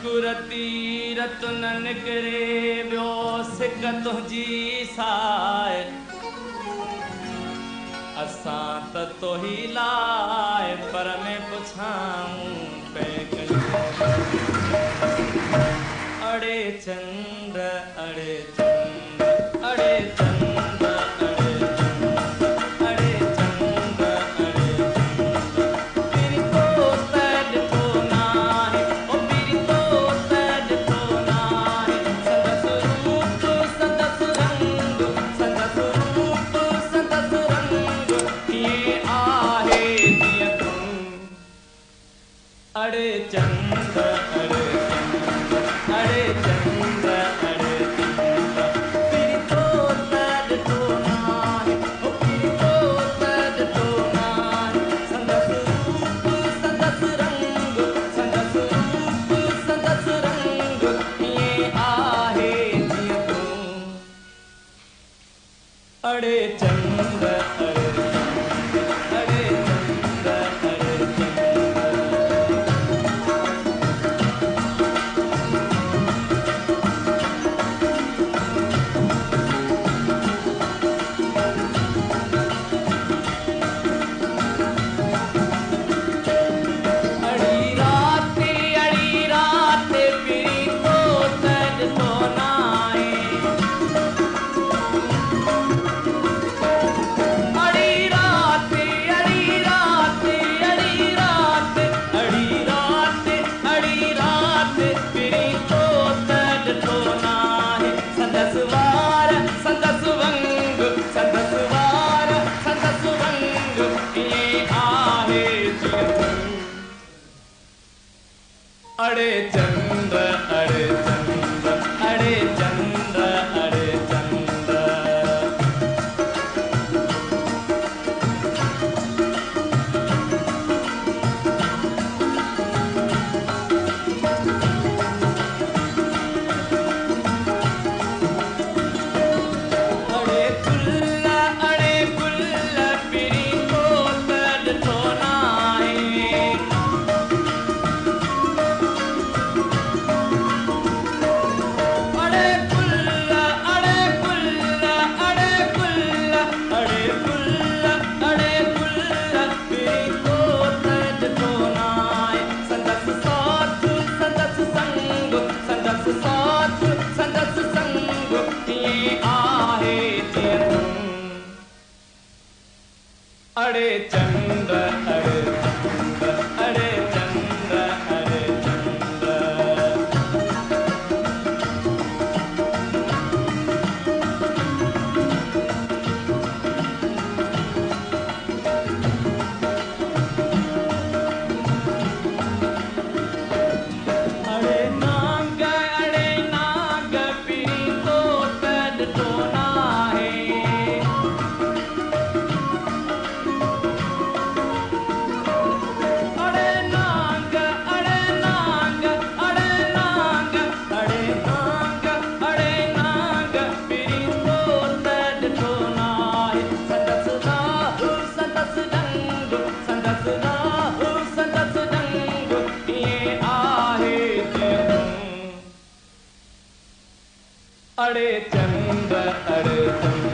गुरतीरत न निकरे बियो सिक तुंहिंजी साए असां त तोही लाइ पर में पुछाऊं पे अड़े चंद अड़े चंद अड़े चंद अड़े चंद अड़े चंद अड़े चंद अड़े चंद तेरी तो तद तो नाहे ओ तेरी तो तद तो नाहे संदस रूप संदस रंग संदस रूप संदस रंग ये आहे जिय तू अड़े चंद अड़े अड़े चंद अड़े चंद अड़े चंद अड़े चंद अड़े कुल्ला पिरी को तद तो नाहे अड़े चंद अड़े चंद अड़े चंद अड़े चंद अड़े नाग पिरी तो तद तो नाहे अड़े चंद अड़े चंद